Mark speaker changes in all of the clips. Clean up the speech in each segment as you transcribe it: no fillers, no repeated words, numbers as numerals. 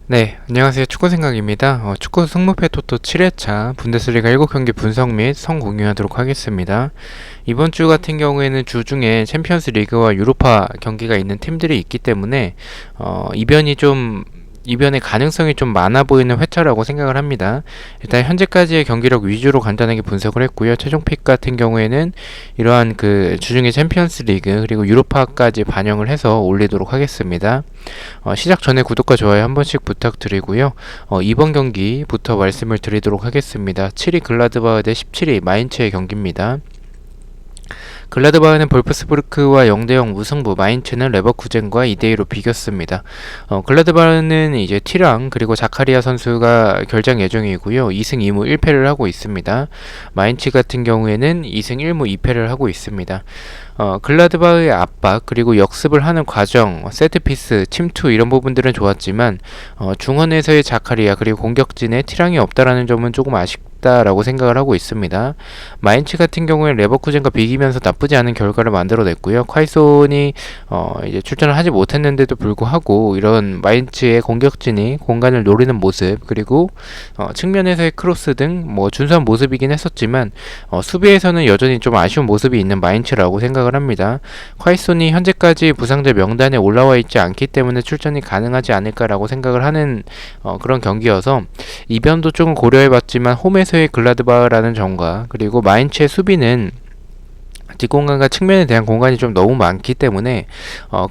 Speaker 1: 네, 안녕하세요. 축구생각입니다. 축구 승무패 토토 7회차 분데스리가 7경기 분석 및 성 공유하도록 하겠습니다. 이번 주 같은 경우에는 주 중에 챔피언스 리그와 유로파 경기가 있는 팀들이 있기 때문에 이변의 가능성이 좀 많아 보이는 회차라고 생각을 합니다. 일단 현재까지의 경기력 위주로 간단하게 분석을 했고요. 최종 픽 같은 경우에는 이러한 그 주중의 챔피언스 리그 그리고 유로파까지 반영을 해서 올리도록 하겠습니다. 시작 전에 구독과 좋아요 한 번씩 부탁드리고요. 이번 경기부터 말씀을 드리도록 하겠습니다. 7위 글라드바흐 대 17위 마인츠의 경기입니다. 글라드바흐는 볼프스부르크와 0대0 무승부, 마인츠는 레버쿠젠과 2대2로 비겼습니다. 글라드바흐는 이제 티랑 그리고 자카리아 선수가 결장 예정이고요. 2승 2무 1패를 하고 있습니다. 마인츠 같은 경우에는 2승 1무 2패를 하고 있습니다. 글라드바흐의 압박 그리고 역습을 하는 과정, 세트피스, 침투 이런 부분들은 좋았지만 중원에서의 자카리아 그리고 공격진에 티랑이 없다라는 점은 조금 아쉽다라고 생각을 하고 있습니다. 마인츠 같은 경우에 레버쿠젠과 비기면서 나쁘지 않은 결과를 만들어냈고요. 콰이손이 이제 출전을 하지 못했는데도 불구하고 이런 마인츠의 공격진이 공간을 노리는 모습 그리고 측면에서의 크로스 등 뭐 준수한 모습이긴 했었지만 수비에서는 여전히 좀 아쉬운 모습이 있는 마인츠라고 생각을 합니다. 콰이손이 현재까지 부상자 명단에 올라와 있지 않기 때문에 출전이 가능하지 않을까라고 생각을 하는 그런 경기여서 이변도 조금 고려해봤지만 홈에서의 글라드바흐라는 점과 그리고 마인츠의 수비는 뒷공간과 측면에 대한 공간이 좀 너무 많기 때문에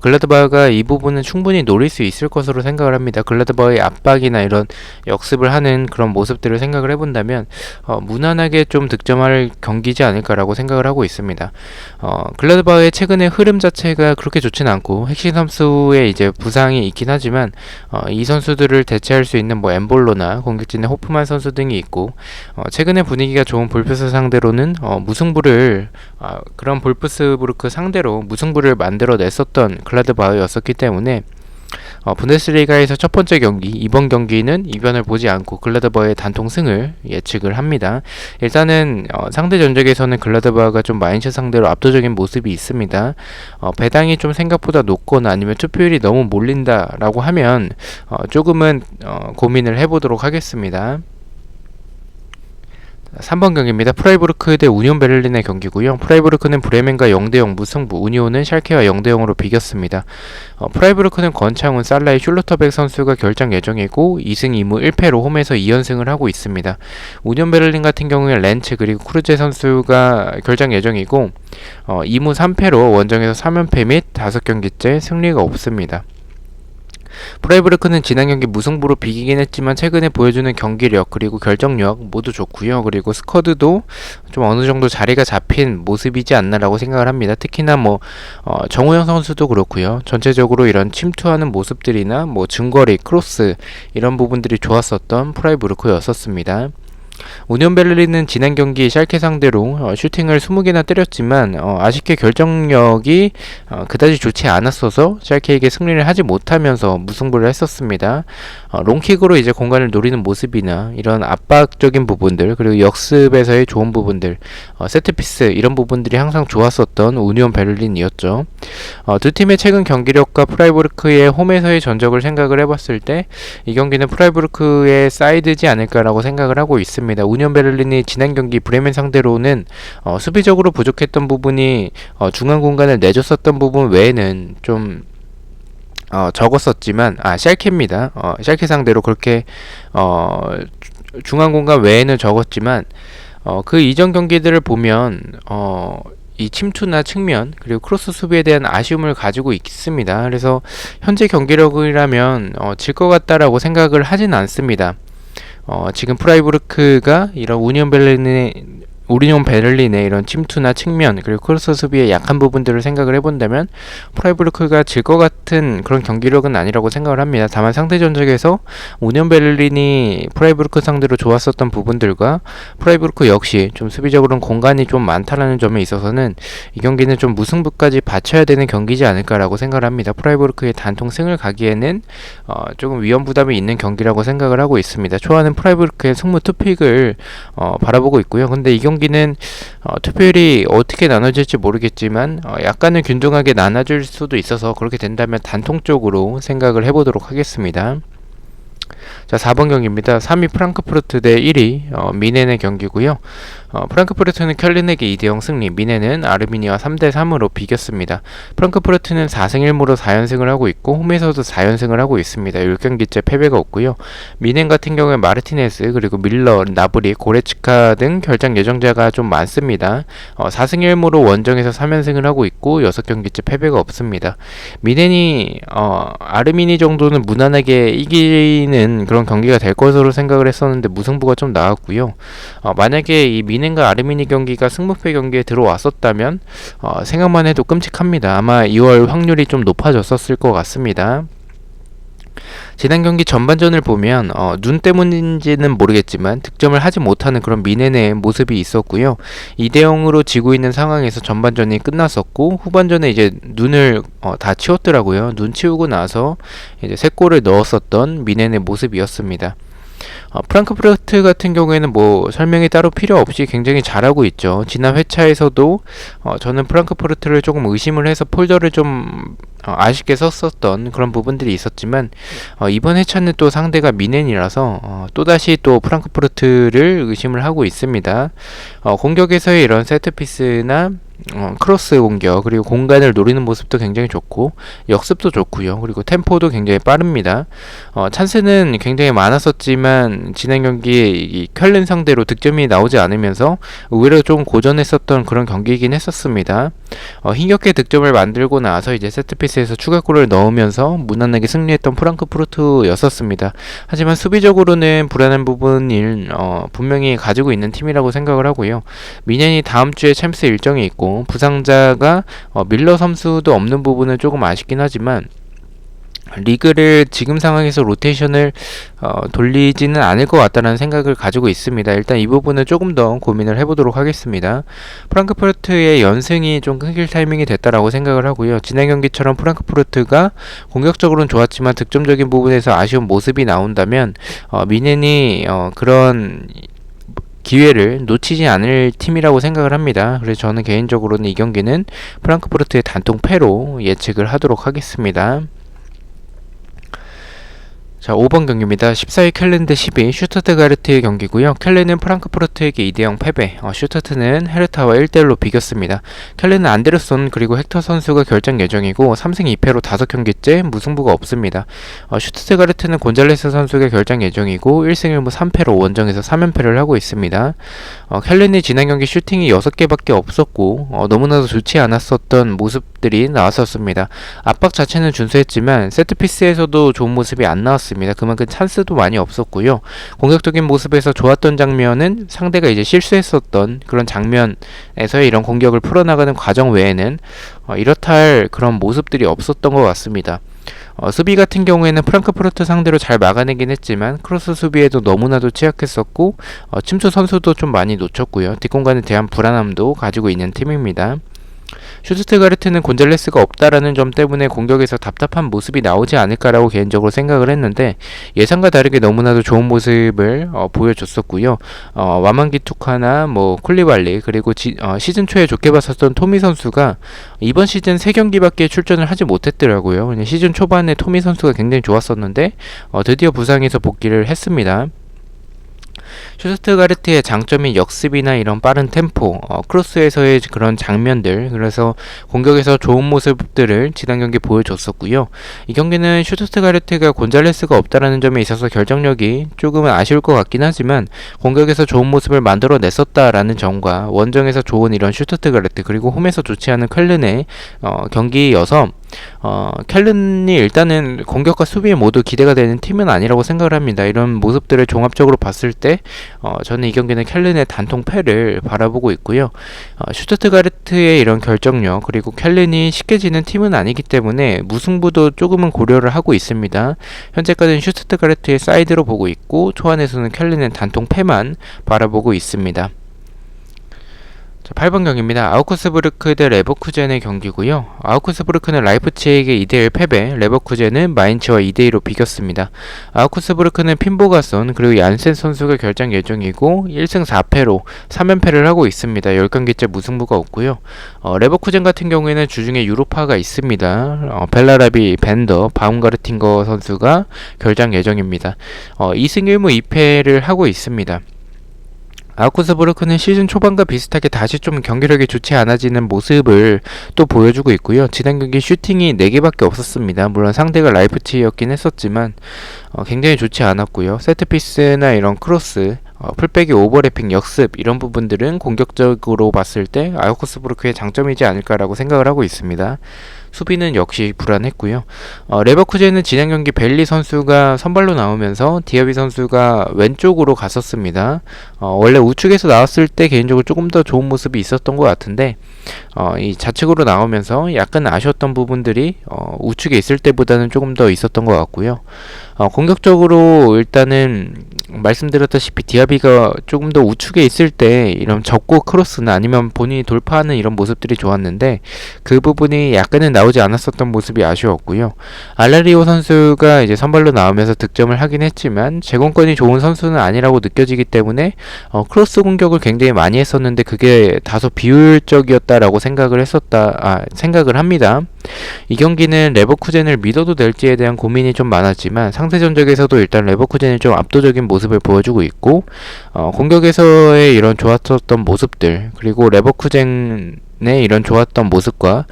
Speaker 1: 글라드바흐가 이 부분은 충분히 노릴 수 있을 것으로 생각을 합니다. 글라드바흐의 압박이나 이런 역습을 하는 그런 모습들을 생각을 해본다면 무난하게 좀 득점할 경기지 않을까라고 생각을 하고 있습니다. 글라드바흐의 최근의 흐름 자체가 그렇게 좋진 않고 핵심 선수의 이제 부상이 있긴 하지만 이 선수들을 대체할 수 있는 뭐 엠볼로나 공격진의 호프만 선수 등이 있고 최근의 분위기가 좋은 볼프스 상대로는 무승부를 그런 볼프스부르크 상대로 무승부를 만들어냈었던 글라드바흐였었기 때문에 분데스리가에서 첫 번째 경기, 이번 경기는 이변을 보지 않고 글라드바흐의 단통 승을 예측을 합니다. 일단은 상대 전적에서는 글라드바흐가 좀 마인츠 상대로 압도적인 모습이 있습니다. 배당이 좀 생각보다 높거나 아니면 투표율이 너무 몰린다라고 하면 조금은 고민을 해보도록 하겠습니다. 3번 경기입니다. 프라이부르크 대 우니온 베를린의 경기고요. 프라이부르크는 브레멘과 0대0 무승부, 우니온은 샬케와 0대0으로 비겼습니다. 프라이부르크는 권창훈, 살라이, 슐루터백 선수가 결장 예정이고 2승 2무 1패로 홈에서 2연승을 하고 있습니다. 우니온 베를린 같은 경우에 렌츠 그리고 크루제 선수가 결장 예정이고 2무 3패로 원정에서 3연패 및 5경기째 승리가 없습니다. 프라이부르크는 지난 경기 무승부로 비기긴 했지만 최근에 보여주는 경기력 그리고 결정력 모두 좋고요. 그리고 스쿼드도 좀 어느 정도 자리가 잡힌 모습이지 않나라고 생각을 합니다. 특히나 뭐 정우영 선수도 그렇고요. 전체적으로 이런 침투하는 모습들이나 뭐 중거리, 크로스 이런 부분들이 좋았었던 프라이부르크였었습니다. 우니온 베를린은 지난 경기 샬케 상대로 슈팅을 20개나 때렸지만 아쉽게 결정력이 그다지 좋지 않았어서 샬케에게 승리를 하지 못하면서 무승부를 했었습니다. 롱킥으로 이제 공간을 노리는 모습이나 이런 압박적인 부분들 그리고 역습에서의 좋은 부분들 세트피스 이런 부분들이 항상 좋았었던 우니온 베를린이었죠. 두 팀의 최근 경기력과 프라이부르크의 홈에서의 전적을 생각을 해봤을 때 이 경기는 프라이부르크의 사이드지 않을까라고 생각을 하고 있습니다. 우니온 베를린이 지난 경기 브레멘 상대로는 수비적으로 부족했던 부분이 중앙 공간을 내줬었던 부분 외에는 좀 적었었지만 샬케입니다. 샬케 상대로 그렇게 중앙 공간 외에는 적었지만 그 이전 경기들을 보면 이 침투나 측면 그리고 크로스 수비에 대한 아쉬움을 가지고 있습니다. 그래서 현재 경기력이라면 질 것 같다라고 생각을 하진 않습니다. 지금 프라이부르크가 이런 우니온 베를린의 이런 침투나 측면 그리고 크로스 수비의 약한 부분들을 생각을 해본다면 프라이부르크가 질 것 같은 그런 경기력은 아니라고 생각을 합니다. 다만 상대 전적에서 우니온 베를린이 프라이부르크 상대로 좋았었던 부분들과 프라이부르크 역시 좀 수비적으로는 공간이 좀 많다라는 점에 있어서는 이 경기는 좀 무승부까지 바쳐야 되는 경기지 않을까라고 생각을 합니다. 프라이부르크의 단통 승을 가기에는 조금 위험 부담이 있는 경기라고 생각을 하고 있습니다. 초안은 프라이부르크의 승무 투픽을 바라보고 있고요. 근데 이 경기는 투표율이 어떻게 나눠질지 모르겠지만 약간은 균등하게 나눠질 수도 있어서 그렇게 된다면 단통적으로 생각을 해보도록 하겠습니다. 자, 4번 경기입니다. 3위 프랑크푸르트 대 1위 미넨의 경기고요. 프랑크푸르트는 켈른에게 2대0 승리, 미넨은 아르미니와 3대3으로 비겼습니다. 프랑크푸르트는 4승 1무로 4연승을 하고 있고 홈에서도 4연승을 하하고 있습니다. 10경기째 패배가 없고요. 미넨 같은 경우에 마르티네스, 그리고 밀러, 나브리, 고레츠카 등 결장 예정자가 좀 많습니다. 4승 1무로 원정에서 3연승을 하고 있고 6경기째 패배가 없습니다. 미넨이 아르미니 정도는 무난하게 이기는 그런 경기가 될 것으로 생각을 했었는데 무승부가 좀 나왔고요. 만약에 이 미넨과 아르미니 경기가 승부패 경기에 들어왔었다면 생각만 해도 끔찍합니다. 아마 2월 확률이 좀 높아졌었을 것 같습니다. 지난 경기 전반전을 보면 눈 때문인지는 모르겠지만 득점을 하지 못하는 그런 미넨의 모습이 있었고요. 2대0으로 지고 있는 상황에서 전반전이 끝났었고 후반전에 이제 눈을 다 치웠더라고요. 눈 치우고 나서 이제 3골을 넣었었던 미넨의 모습이었습니다. 프랑크푸르트 같은 경우에는 뭐 설명이 따로 필요 없이 굉장히 잘하고 있죠. 지난 회차에서도 저는 프랑크푸르트를 조금 의심을 해서 폴더를 좀 아쉽게 썼었던 그런 부분들이 있었지만 이번 회차는 또 상대가 미넨이라서 또다시 또 프랑크푸르트를 의심을 하고 있습니다. 공격에서의 이런 세트피스나 크로스 공격, 그리고 공간을 노리는 모습도 굉장히 좋고 역습도 좋고요. 그리고 템포도 굉장히 빠릅니다. 찬스는 굉장히 많았었지만 지난 경기에 이 켈른 상대로 득점이 나오지 않으면서 의외로 좀 고전했었던 그런 경기이긴 했었습니다. 힘겹게 득점을 만들고 나서 이제 세트피스에서 추가골을 넣으면서 무난하게 승리했던 프랑크푸르트였었습니다. 하지만 수비적으로는 불안한 부분을 분명히 가지고 있는 팀이라고 생각을 하고요. 미넨이 다음 주에 챔스 일정이 있고 부상자가 밀러 선수도 없는 부분은 조금 아쉽긴 하지만 리그를 지금 상황에서 로테이션을 돌리지는 않을 것 같다는 생각을 가지고 있습니다. 일단 이 부분은 조금 더 고민을 해보도록 하겠습니다. 프랑크푸르트의 연승이 좀 끊길 타이밍이 됐다라고 생각을 하고요. 지난 경기처럼 프랑크푸르트가 공격적으로는 좋았지만 득점적인 부분에서 아쉬운 모습이 나온다면 미넨이 그런 기회를 놓치지 않을 팀이라고 생각을 합니다. 그래서 저는 개인적으로는 이 경기는 프랑크푸르트의 단통 패로 예측을 하도록 하겠습니다. 자, 5번 경기입니다. 14위 켈른 대 10위 슈투트가르트의 경기고요. 켈른은 프랑크푸르트에게 2대0 패배, 슈투트는 헤르타와 1대1로 비겼습니다. 켈른은 안데르손 그리고 헥터 선수가 결정 예정이고 3승 2패로 5경기째 무승부가 없습니다. 슈투트가르트는 곤잘레스 선수가 결정 예정이고 1승 1무 3패로 원정에서 3연패를 하고 있습니다. 켈른이 지난 경기 슈팅이 6개밖에 없었고 너무나도 좋지 않았었던 모습들이 나왔었습니다. 압박 자체는 준수했지만 세트피스에서도 좋은 모습이 안 나왔습니다. 그만큼 찬스도 많이 없었고요. 공격적인 모습에서 좋았던 장면은 상대가 이제 실수했었던 그런 장면에서의 이런 공격을 풀어나가는 과정 외에는 이렇다 할 그런 모습들이 없었던 것 같습니다. 수비 같은 경우에는 프랑크푸르트 상대로 잘 막아내긴 했지만 크로스 수비에도 너무나도 취약했었고 침투 선수도 좀 많이 놓쳤고요. 뒷공간에 대한 불안함도 가지고 있는 팀입니다. 슈투트가르트는 곤잘레스가 없다라는 점 때문에 공격에서 답답한 모습이 나오지 않을까라고 개인적으로 생각을 했는데 예상과 다르게 너무나도 좋은 모습을 보여줬었고요. 와만기 투카나 뭐 쿨리발리 그리고 시즌 초에 좋게 봤었던 토미 선수가 이번 시즌 3경기밖에 출전을 하지 못했더라고요. 시즌 초반에 토미 선수가 굉장히 좋았었는데 드디어 부상에서 복귀를 했습니다. 슈투트가르트의 장점이 역습이나 이런 빠른 템포, 크로스에서의 그런 장면들, 그래서 공격에서 좋은 모습들을 지난 경기 보여줬었고요. 이 경기는 슈투트가르트가 곤잘레스가 없다라는 점에 있어서 결정력이 조금은 아쉬울 것 같긴 하지만 공격에서 좋은 모습을 만들어냈었다라는 점과 원정에서 좋은 이런 슈투트가르트 그리고 홈에서 좋지 않은 켈른의 경기여서 켈른이 일단은 공격과 수비에 모두 기대가 되는 팀은 아니라고 생각을 합니다. 이런 모습들을 종합적으로 봤을 때 저는 이 경기는 켈른의 단통 패를 바라보고 있고요. 슈투트가르트의 이런 결정력 그리고 켈른이 쉽게 지는 팀은 아니기 때문에 무승부도 조금은 고려를 하고 있습니다. 현재까지는 슈투트가르트의 사이드로 보고 있고 초안에서는 켈른의 단통 패만 바라보고 있습니다. 자, 8번 경기입니다. 아우크스부르크 대 레버쿠젠의 경기고요. 아우크스부르크는 라이프치히에게 2대1 패배, 레버쿠젠은 마인츠와 2대2로 비겼습니다. 아우크스부르크는 핀보가손 그리고 얀센 선수가 결장 예정이고 1승 4패로 3연패를 하고 있습니다. 10경기째 무승부가 없고요. 레버쿠젠 같은 경우에는 주중에 유로파가 있습니다. 벨라라비, 벤더, 바움가르팅거 선수가 결장 예정입니다. 2승 1무 2패를 하고 있습니다. 아우크스부르크는 시즌 초반과 비슷하게 다시 좀 경기력이 좋지 않아지는 모습을 또 보여주고 있고요. 지난 경기 슈팅이 4개밖에 없었습니다. 물론 상대가 라이프치히였긴 했었지만 굉장히 좋지 않았고요. 세트피스나 이런 크로스, 풀백의 오버래핑, 역습 이런 부분들은 공격적으로 봤을 때 아우크스부르크의 장점이지 않을까라고 생각을 하고 있습니다. 수비는 역시 불안했고요. 레버쿠젠은 지난 경기 벨리 선수가 선발로 나오면서 디아비 선수가 왼쪽으로 갔었습니다. 원래 우측에서 나왔을 때 개인적으로 조금 더 좋은 모습이 있었던 것 같은데 이 좌측으로 나오면서 약간 아쉬웠던 부분들이 우측에 있을 때보다는 조금 더 있었던 것 같고요. 공격적으로 일단은 말씀드렸다시피 디아비가 조금 더 우측에 있을 때 이런 접고 크로스나 아니면 본인이 돌파하는 이런 모습들이 좋았는데 그 부분이 약간은 나오지 않았었던 모습이 아쉬웠고요. 알라리오 선수가 이제 선발로 나오면서 득점을 하긴 했지만 제공권이 좋은 선수는 아니라고 느껴지기 때문에 크로스 공격을 굉장히 많이 했었는데 그게 다소 비효율적이었다라고 생각을 합니다. 이 경기는 레버쿠젠을 믿어도 될지에 대한 고민이 좀 많았지만 상대 전적에서도 일단 레버쿠젠이 좀 압도적인 모습을 보여주고 있고 공격에서의 이런 좋았었던 모습들 그리고 레버쿠젠의 이런 좋았던 모습과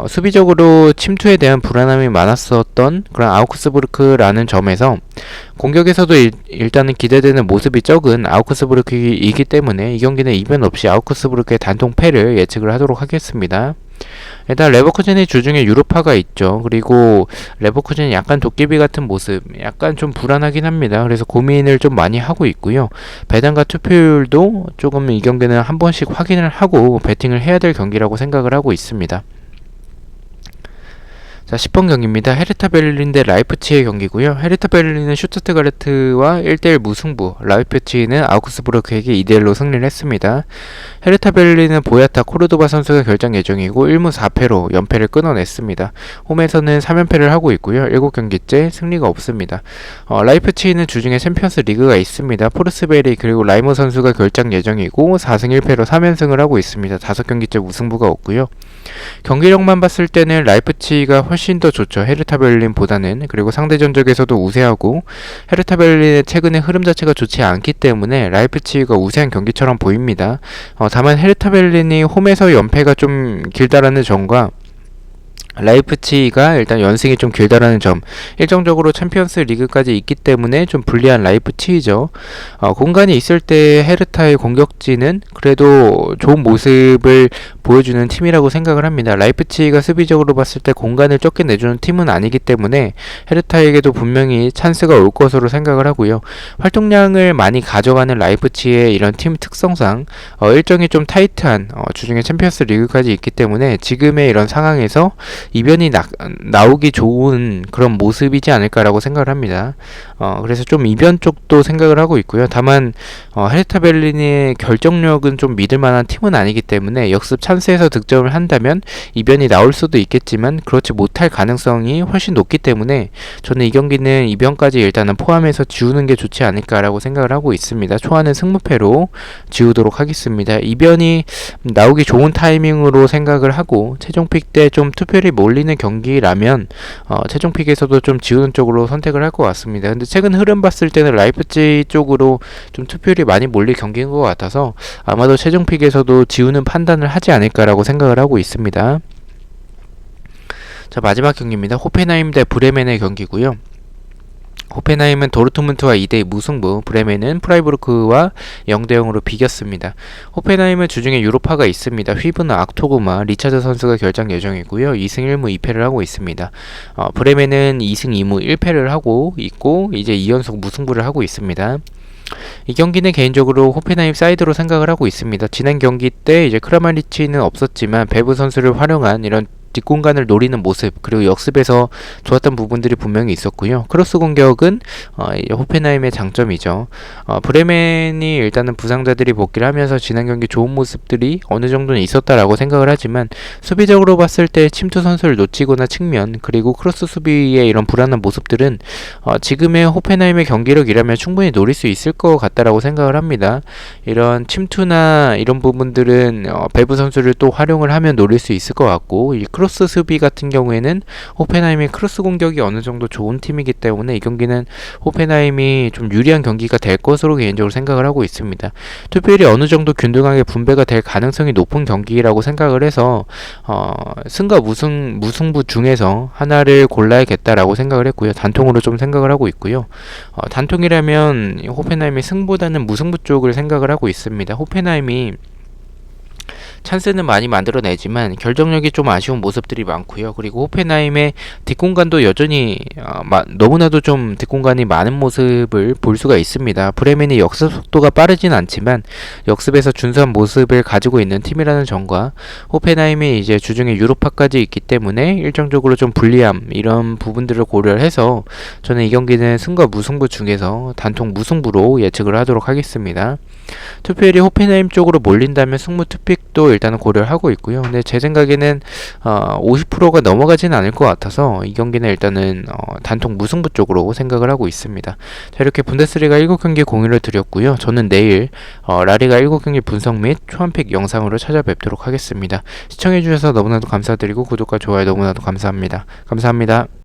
Speaker 1: 수비적으로 침투에 대한 불안함이 많았었던 그런 아우크스부르크라는 점에서 공격에서도 일단은 기대되는 모습이 적은 아우크스부르크이기 때문에 이 경기는 이변 없이 아우크스부르크의 단통 패를 예측을 하도록 하겠습니다. 일단 레버쿠젠의 주중에 유로파가 있죠. 그리고 레버쿠젠이 약간 도깨비 같은 모습, 약간 좀 불안하긴 합니다. 그래서 고민을 좀 많이 하고 있고요. 배당과 투표율도 조금 이 경기는 한 번씩 확인을 하고 배팅을 해야 될 경기라고 생각을 하고 있습니다. 자, 10번 경기입니다. 헤르타 베를린 대 라이프치히의 경기고요. 헤르타 베를린은 슈투트가르트와 1대1 무승부, 라이프치히는 아우크스부르크에게 2대1로 승리를 했습니다. 헤르타 베를린은 보야타 코르도바 선수가 결장 예정이고 1무 4패로 연패를 끊어냈습니다. 홈에서는 3연패를 하고 있고요. 7경기째 승리가 없습니다. 라이프치히는 주중에 챔피언스 리그가 있습니다. 포르스베리 그리고 라이머 선수가 결장 예정이고 4승 1패로 3연승을 하고 있습니다. 5경기째 무승부가 없고요. 경기력만 봤을 때는 라이프치히가 훨씬 더 좋죠. 헤르타 베를린보다는. 그리고 상대 전적에서도 우세하고 헤르타 베를린의 최근의 흐름 자체가 좋지 않기 때문에 라이프치히가 우세한 경기처럼 보입니다. 다만 헤르타 베를린이 홈에서 연패가 좀 길다라는 점과 라이프치히가 일단 연승이 좀 길다라는 점, 일정적으로 챔피언스 리그까지 있기 때문에 좀 불리한 라이프치히죠. 공간이 있을 때 헤르타의 공격진은 그래도 좋은 모습을 보여주는 팀이라고 생각을 합니다. 라이프치히가 수비적으로 봤을 때 공간을 적게 내주는 팀은 아니기 때문에 헤르타에게도 분명히 찬스가 올 것으로 생각을 하고요. 활동량을 많이 가져가는 라이프치히의 이런 팀 특성상 일정이 좀 타이트한 주중에 챔피언스 리그까지 있기 때문에 지금의 이런 상황에서 이변이 나오기 좋은 그런 모습이지 않을까라고 생각을 합니다. 그래서 좀 이변 쪽도 생각을 하고 있고요. 다만 헤르타 베를린의 결정력은 좀 믿을 만한 팀은 아니기 때문에 역습 찬스에서 득점을 한다면 이변이 나올 수도 있겠지만 그렇지 못할 가능성이 훨씬 높기 때문에 저는 이 경기는 이변까지 일단은 포함해서 지우는 게 좋지 않을까라고 생각을 하고 있습니다. 초안은 승무패로 지우도록 하겠습니다. 이변이 나오기 좋은 타이밍으로 생각을 하고 최종픽 때 좀 투표율이 몰리는 경기라면 최종픽에서도 좀 지우는 쪽으로 선택을 할 것 같습니다. 근데 최근 흐름 봤을 때는 라이프치히 쪽으로 좀 투표율이 많이 몰릴 경기인 것 같아서 아마도 최종픽에서도 지우는 판단을 하지 않을까라고 생각을 하고 있습니다. 자, 마지막 경기입니다. 호펜하임 대 브레멘의 경기고요. 호펜하임은 도르트문트와 2대2 무승부, 브레멘은 프라이부르크와 0대0으로 비겼습니다. 호펜하임은 주중에 유로파가 있습니다. 휘브나 악토구마, 리차드 선수가 결장 예정이고요. 2승 1무 2패를 하고 있습니다. 브레멘은 2승 2무 1패를 하고 있고 이제 2연속 무승부를 하고 있습니다. 이 경기는 개인적으로 호펜하임 사이드로 생각을 하고 있습니다. 지난 경기 때 이제 크라마리치는 없었지만 베브 선수를 활용한 이런 뒷공간을 노리는 모습, 그리고 역습에서 좋았던 부분들이 분명히 있었고요. 크로스 공격은 이제 호펜하임의 장점이죠. 브레멘이 일단은 부상자들이 복귀를 하면서 지난 경기 좋은 모습들이 어느 정도는 있었다라고 생각을 하지만, 수비적으로 봤을 때 침투 선수를 놓치거나 측면, 그리고 크로스 수비의 이런 불안한 모습들은 지금의 호펜하임의 경기력이라면 충분히 노릴 수 있을 것 같다라고 생각을 합니다. 이런 침투나 이런 부분들은 배부 선수를 또 활용을 하면 노릴 수 있을 것 같고, 이 크로스 수비 같은 경우에는 호펜하임이 크로스 공격이 어느 정도 좋은 팀이기 때문에 이 경기는 호펜하임이 좀 유리한 경기가 될 것으로 개인적으로 생각을 하고 있습니다. 투표율이 어느 정도 균등하게 분배가 될 가능성이 높은 경기라고 생각을 해서 승과 무승부 중에서 하나를 골라야겠다라고 생각을 했고요. 단통으로 좀 생각을 하고 있고요. 단통이라면 호펜하임이 승보다는 무승부 쪽을 생각을 하고 있습니다. 호펜하임이 찬스는 많이 만들어내지만 결정력이 좀 아쉬운 모습들이 많고요. 그리고 호펜하임의 뒷공간도 여전히 너무나도 좀 뒷공간이 많은 모습을 볼 수가 있습니다. 브레멘이 역습 속도가 빠르진 않지만 역습에서 준수한 모습을 가지고 있는 팀이라는 점과, 호펜하임이 이제 주중에 유로파까지 있기 때문에 일정적으로 좀 불리함, 이런 부분들을 고려해서 저는 이 경기는 승과 무승부 중에서 단통 무승부로 예측을 하도록 하겠습니다. 투표율이 호펜하임 쪽으로 몰린다면 승부 투픽도 일단은 고려를 하고 있고요. 근데 제 생각에는 50%가 넘어가지는 않을 것 같아서 이 경기는 일단은 단통 무승부 쪽으로 생각을 하고 있습니다. 자, 이렇게 분데스리가 7경기 공유를 드렸고요. 저는 내일 라리가 7경기 분석 및 초안픽 영상으로 찾아뵙도록 하겠습니다. 시청해주셔서 너무나도 감사드리고 구독과 좋아요 너무나도 감사합니다. 감사합니다.